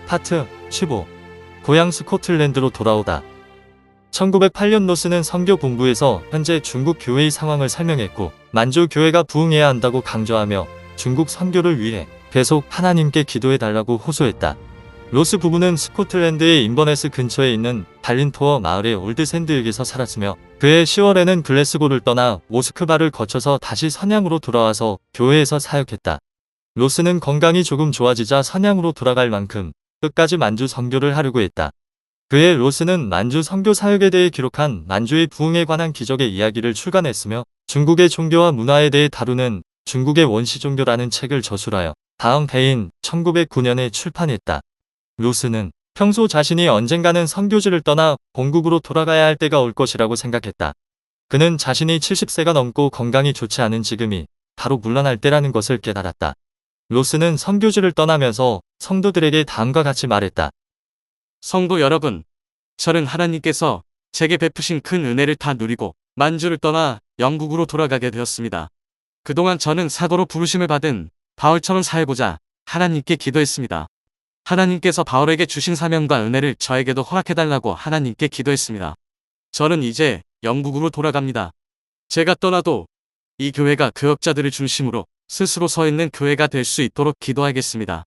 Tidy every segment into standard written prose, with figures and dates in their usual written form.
파트 15. 고향 스코틀랜드로 돌아오다. 1908년 로스는 선교 본부에서 현재 중국 교회의 상황을 설명했고, 만주 교회가 부흥해야 한다고 강조하며 중국 선교를 위해 계속 하나님께 기도해달라고 호소했다. 로스 부부는 스코틀랜드의 인버네스 근처에 있는 달린토어 마을의 올드샌드역에서 살았으며, 그해 10월에는 글래스고를 떠나 모스크바를 거쳐서 다시 선양으로 돌아와서 교회에서 사역했다. 로스는 건강이 조금 좋아지자 선양으로 돌아갈 만큼 끝까지 만주 선교를 하려고 했다. 그해 로스는 만주 선교 사역에 대해 기록한 만주의 부흥에 관한 기적의 이야기를 출간했으며, 중국의 종교와 문화에 대해 다루는 중국의 원시 종교라는 책을 저술하여 다음 해인 1909년에 출판했다. 로스는 평소 자신이 언젠가는 선교지를 떠나 본국으로 돌아가야 할 때가 올 것이라고 생각했다. 그는 자신이 70세가 넘고 건강이 좋지 않은 지금이 바로 물러날 때라는 것을 깨달았다. 로스는 선교지를 떠나면서 성도들에게 다음과 같이 말했다. 성도 여러분, 저는 하나님께서 제게 베푸신 큰 은혜를 다 누리고 만주를 떠나 영국으로 돌아가게 되었습니다. 그동안 저는 사도로 부르심을 받은 바울처럼 살고자 하나님께 기도했습니다. 하나님께서 바울에게 주신 사명과 은혜를 저에게도 허락해달라고 하나님께 기도했습니다. 저는 이제 영국으로 돌아갑니다. 제가 떠나도 이 교회가 교역자들을 중심으로 스스로 서 있는 교회가 될 수 있도록 기도하겠습니다.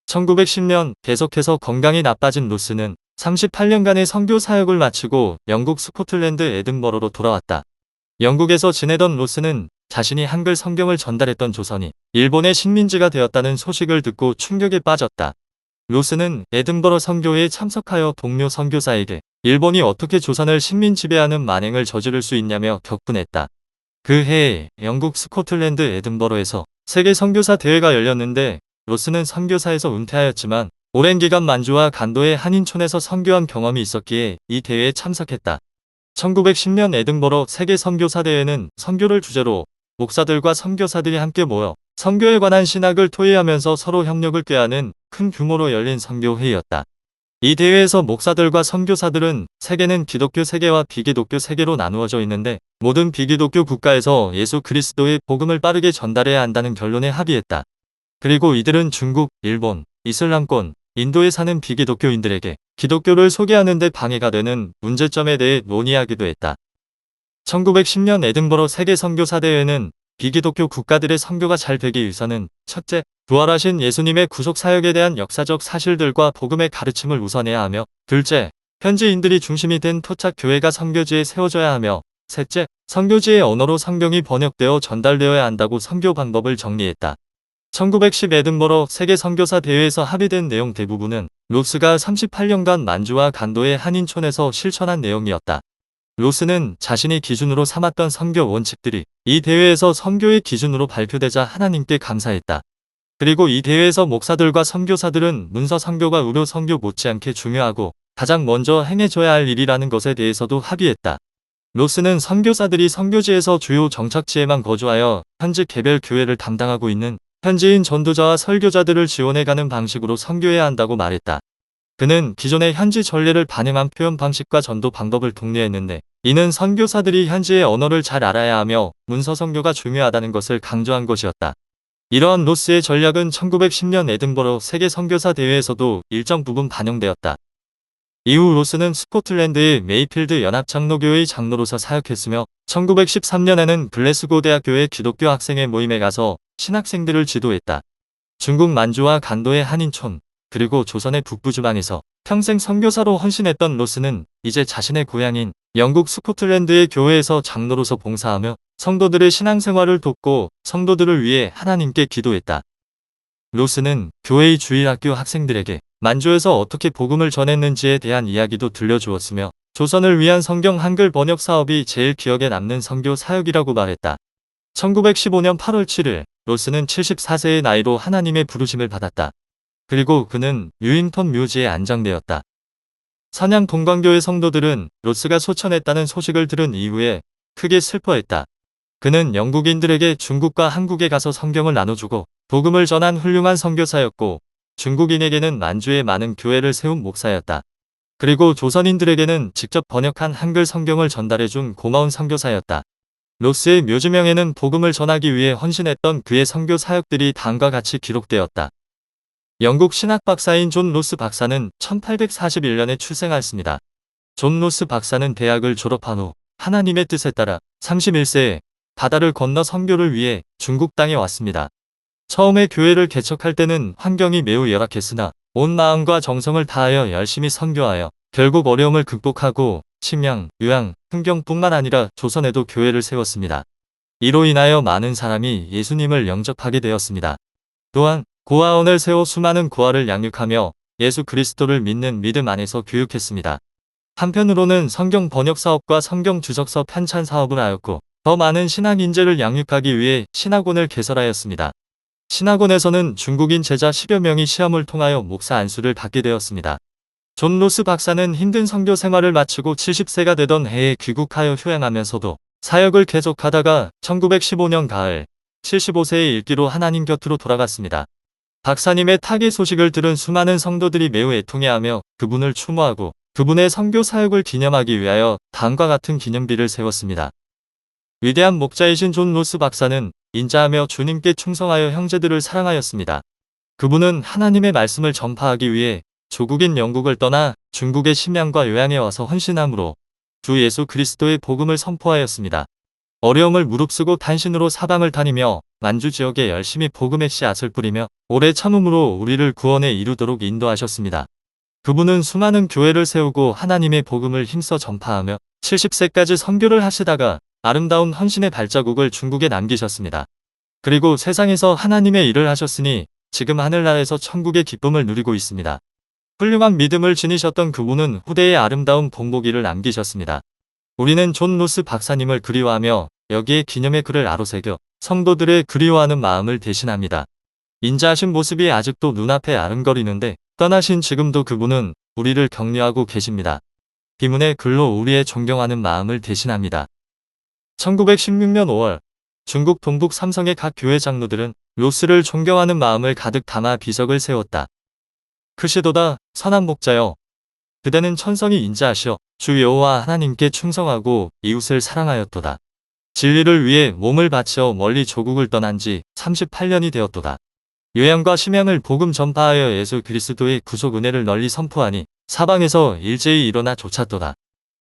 1910년 계속해서 건강이 나빠진 로스는 38년간의 선교 사역을 마치고 영국 스코틀랜드 에든버러로 돌아왔다. 영국에서 지내던 로스는 자신이 한글 성경을 전달했던 조선이 일본의 식민지가 되었다는 소식을 듣고 충격에 빠졌다. 로스는 에든버러 선교회에 참석하여 동료 선교사에게 일본이 어떻게 조선을 식민 지배하는 만행을 저지를 수 있냐며 격분했다. 그 해에 영국 스코틀랜드 에든버러에서 세계 선교사 대회가 열렸는데, 로스는 선교사에서 은퇴하였지만 오랜 기간 만주와 간도의 한인촌에서 선교한 경험이 있었기에 이 대회에 참석했다. 1910년 에든버러 세계 선교사 대회는 선교를 주제로 목사들과 선교사들이 함께 모여 선교에 관한 신학을 토의하면서 서로 협력을 꾀하는 큰 규모로 열린 선교회의였다. 이 대회에서 목사들과 선교사들은 세계는 기독교 세계와 비기독교 세계로 나누어져 있는데, 모든 비기독교 국가에서 예수 그리스도의 복음을 빠르게 전달해야 한다는 결론에 합의했다. 그리고 이들은 중국, 일본, 이슬람권, 인도에 사는 비기독교인들에게 기독교를 소개하는 데 방해가 되는 문제점에 대해 논의하기도 했다. 1910년 에든버러 세계 선교사 대회는 비기독교 국가들의 선교가 잘 되기 위해서는 첫째, 부활하신 예수님의 구속 사역에 대한 역사적 사실들과 복음의 가르침을 우선해야 하며, 둘째, 현지인들이 중심이 된 토착 교회가 선교지에 세워져야 하며, 셋째, 선교지의 언어로 성경이 번역되어 전달되어야 한다고 선교 방법을 정리했다. 1910 에든버러 세계 선교사 대회에서 합의된 내용 대부분은 로스가 38년간 만주와 간도의 한인촌에서 실천한 내용이었다. 로스는 자신이 기준으로 삼았던 선교 원칙들이 이 대회에서 선교의 기준으로 발표되자 하나님께 감사했다. 그리고 이 대회에서 목사들과 선교사들은 문서 선교가 의료 선교 못지않게 중요하고 가장 먼저 행해져야 할 일이라는 것에 대해서도 합의했다. 로스는 선교사들이 선교지에서 주요 정착지에만 거주하여 현지 개별 교회를 담당하고 있는 현지인 전도자와 설교자들을 지원해가는 방식으로 선교해야 한다고 말했다. 그는 기존의 현지 전례를 반영한 표현 방식과 전도 방법을 독려했는데, 이는 선교사들이 현지의 언어를 잘 알아야 하며 문서 선교가 중요하다는 것을 강조한 것이었다. 이러한 로스의 전략은 1910년 에든버러 세계 선교사 대회에서도 일정 부분 반영되었다. 이후 로스는 스코틀랜드의 메이필드 연합장로교회의 장로로서 사역했으며, 1913년에는 글래스고 대학교의 기독교 학생회 모임에 가서 신학생들을 지도했다. 중국 만주와 간도의 한인촌, 그리고 조선의 북부지방에서 평생 선교사로 헌신했던 로스는 이제 자신의 고향인 영국 스코틀랜드의 교회에서 장로로서 봉사하며 성도들의 신앙생활을 돕고 성도들을 위해 하나님께 기도했다. 로스는 교회의 주일학교 학생들에게 만주에서 어떻게 복음을 전했는지에 대한 이야기도 들려주었으며, 조선을 위한 성경 한글 번역 사업이 제일 기억에 남는 선교 사역이라고 말했다. 1915년 8월 7일, 로스는 74세의 나이로 하나님의 부르심을 받았다. 그리고 그는 유잉턴 묘지에 안장되었다. 선양 동광교회 성도들은 로스가 소천했다는 소식을 들은 이후에 크게 슬퍼했다. 그는 영국인들에게 중국과 한국에 가서 성경을 나눠주고 복음을 전한 훌륭한 선교사였고, 중국인에게는 만주에 많은 교회를 세운 목사였다. 그리고 조선인들에게는 직접 번역한 한글 성경을 전달해준 고마운 선교사였다. 로스의 묘지명에는 복음을 전하기 위해 헌신했던 그의 선교 사역들이 다음과 같이 기록되었다. 영국 신학 박사인 존 로스 박사는 1841년에 출생하였습니다. 존 로스 박사는 대학을 졸업한 후 하나님의 뜻에 따라 31세에 바다를 건너 선교를 위해 중국 땅에 왔습니다. 처음에 교회를 개척할 때는 환경이 매우 열악했으나 온 마음과 정성을 다하여 열심히 선교하여 결국 어려움을 극복하고 식량, 요양, 흥경뿐만 아니라 조선에도 교회를 세웠습니다. 이로 인하여 많은 사람이 예수님을 영접하게 되었습니다. 또한 고아원을 세워 수많은 고아를 양육하며 예수 그리스도를 믿는 믿음 안에서 교육했습니다. 한편으로는 성경 번역 사업과 성경 주석서 편찬 사업을 하였고 더 많은 신학 인재를 양육하기 위해 신학원을 개설하였습니다. 신학원에서는 중국인 제자 10여 명이 시험을 통하여 목사 안수를 받게 되었습니다. 존 로스 박사는 힘든 선교 생활을 마치고 70세가 되던 해에 귀국하여 휴양하면서도 사역을 계속하다가 1915년 가을 75세의 일기로 하나님 곁으로 돌아갔습니다. 박사님의 타계 소식을 들은 수많은 성도들이 매우 애통해하며 그분을 추모하고 그분의 선교 사역을 기념하기 위하여 다음과 같은 기념비를 세웠습니다. 위대한 목자이신 존 로스 박사는 인자하며 주님께 충성하여 형제들을 사랑하였습니다. 그분은 하나님의 말씀을 전파하기 위해 조국인 영국을 떠나 중국의 심양과 요양에 와서 헌신함으로 주 예수 그리스도의 복음을 선포하였습니다. 어려움을 무릅쓰고 단신으로 사방을 다니며 만주 지역에 열심히 복음의 씨앗을 뿌리며 오래 참음으로 우리를 구원에 이르도록 인도하셨습니다. 그분은 수많은 교회를 세우고 하나님의 복음을 힘써 전파하며 70세까지 선교를 하시다가 아름다운 헌신의 발자국을 중국에 남기셨습니다. 그리고 세상에서 하나님의 일을 하셨으니 지금 하늘나라에서 천국의 기쁨을 누리고 있습니다. 훌륭한 믿음을 지니셨던 그분은 후대에 아름다운 본보기를 남기셨습니다. 우리는 존 로스 박사님을 그리워하며 여기에 기념의 글을 아로새겨 성도들의 그리워하는 마음을 대신합니다. 인자하신 모습이 아직도 눈앞에 아른거리는데 떠나신 지금도 그분은 우리를 격려하고 계십니다. 비문의 글로 우리의 존경하는 마음을 대신합니다. 1916년 5월 중국 동북 삼성의 각 교회 장로들은 로스를 존경하는 마음을 가득 담아 비석을 세웠다. 크시도다 선한 목자여, 그대는 천성이 인자하시어 주 여호와 하나님께 충성하고 이웃을 사랑하였도다. 진리를 위해 몸을 바쳐 멀리 조국을 떠난 지 38년이 되었도다. 요양과 심양을 복음 전파하여 예수 그리스도의 구속 은혜를 널리 선포하니 사방에서 일제히 일어나 쫓았도다.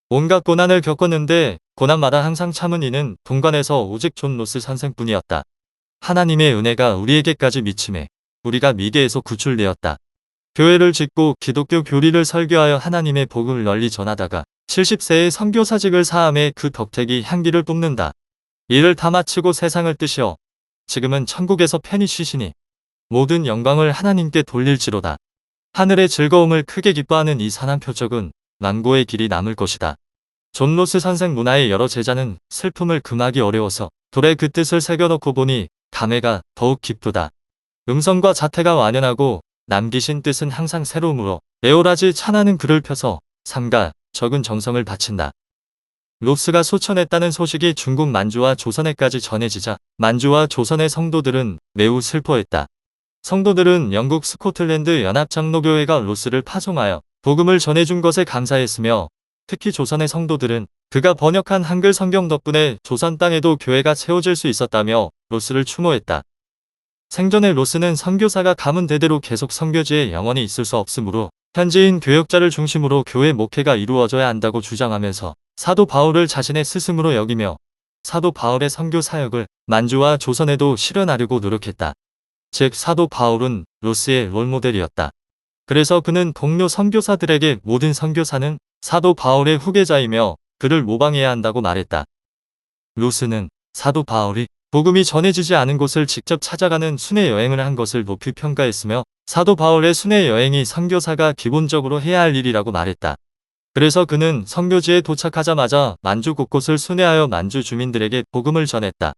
온갖 고난을 겪었는데 고난마다 항상 참은 이는 동관에서 오직 존 로스 선생뿐이었다. 하나님의 은혜가 우리에게까지 미침해 우리가 미개에서 구출되었다. 교회를 짓고 기독교 교리를 설교하여 하나님의 복음을 널리 전하다가 70세의 선교사직을 사함에 그 덕택이 향기를 뿜는다. 이를 다 마치고 세상을 뜨시어 지금은 천국에서 편히 쉬시니 모든 영광을 하나님께 돌릴지로다. 하늘의 즐거움을 크게 기뻐하는 이 산한 표적은 만고의 길이 남을 것이다. 존 로스 선생 문화의 여러 제자는 슬픔을 금하기 어려워서 돌에 그 뜻을 새겨놓고 보니 감회가 더욱 깊도다. 음성과 자태가 완연하고 남기신 뜻은 항상 새로움으로 에오라지 찬하는 글을 펴서 삼가 적은 정성을 바친다. 로스가 소천했다는 소식이 중국 만주와 조선에까지 전해지자 만주와 조선의 성도들은 매우 슬퍼했다. 성도들은 영국 스코틀랜드 연합장로교회가 로스를 파송하여 복음을 전해준 것에 감사했으며 특히 조선의 성도들은 그가 번역한 한글 성경 덕분에 조선 땅에도 교회가 세워질 수 있었다며 로스를 추모했다. 생전에 로스는 선교사가 가문 대대로 계속 선교지에 영원히 있을 수 없으므로 현지인 교역자를 중심으로 교회 목회가 이루어져야 한다고 주장하면서 사도 바울을 자신의 스승으로 여기며 사도 바울의 선교 사역을 만주와 조선에도 실현하려고 노력했다. 즉 사도 바울은 로스의 롤모델이었다. 그래서 그는 동료 선교사들에게 모든 선교사는 사도 바울의 후계자이며 그를 모방해야 한다고 말했다. 로스는 사도 바울이 복음이 전해지지 않은 곳을 직접 찾아가는 순회 여행을 한 것을 높이 평가했으며 사도 바울의 순회 여행이 선교사가 기본적으로 해야 할 일이라고 말했다. 그래서 그는 선교지에 도착하자마자 만주 곳곳을 순회하여 만주 주민들에게 복음을 전했다.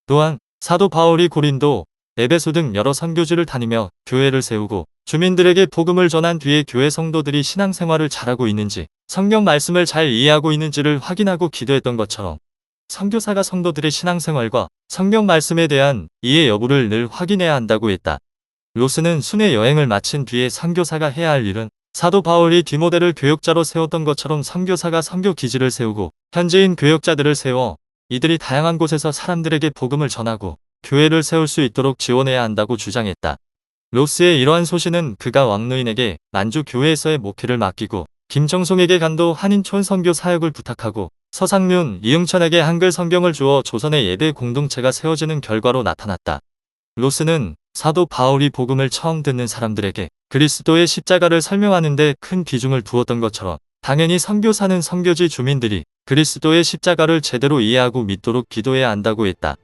또한 사도 바울이 고린도, 에베소 등 여러 선교지를 다니며 교회를 세우고 주민들에게 복음을 전한 뒤에 교회 성도들이 신앙생활을 잘하고 있는지 성경 말씀을 잘 이해하고 있는지를 확인하고 기도했던 것처럼 선교사가 성도들의 신앙생활과 성경 말씀에 대한 이해 여부를 늘 확인해야 한다고 했다. 로스는 순회 여행을 마친 뒤에 선교사가 해야 할 일은 사도 바울이 디모데를 교역자로 세웠던 것처럼 선교사가 선교 기지를 세우고 현지인 교역자들을 세워 이들이 다양한 곳에서 사람들에게 복음을 전하고 교회를 세울 수 있도록 지원해야 한다고 주장했다. 로스의 이러한 소신은 그가 왕노인에게 만주 교회에서의 목회를 맡기고 김정송에게 간도 한인촌 선교 사역을 부탁하고 서상륜, 이응천에게 한글 성경을 주어 조선의 예배 공동체가 세워지는 결과로 나타났다. 로스는 사도 바울이 복음을 처음 듣는 사람들에게 그리스도의 십자가를 설명하는 데 큰 비중을 두었던 것처럼 당연히 선교사는 선교지 주민들이 그리스도의 십자가를 제대로 이해하고 믿도록 기도해야 한다고 했다.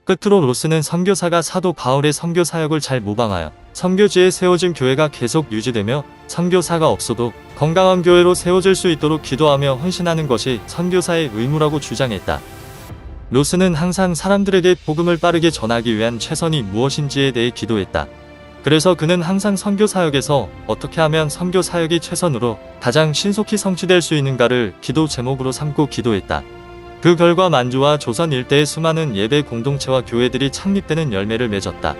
끝으로 로스는 선교사가 사도 바울의 선교 사역을 잘 모방하여 선교지에 세워진 교회가 계속 유지되며 선교사가 없어도 건강한 교회로 세워질 수 있도록 기도하며 헌신하는 것이 선교사의 의무라고 주장했다. 로스는 항상 사람들에게 복음을 빠르게 전하기 위한 최선이 무엇인지에 대해 기도했다. 그래서 그는 항상 선교 사역에서 어떻게 하면 선교 사역이 최선으로 가장 신속히 성취될 수 있는가를 기도 제목으로 삼고 기도했다. 그 결과 만주와 조선 일대의 수많은 예배 공동체와 교회들이 창립되는 열매를 맺었다.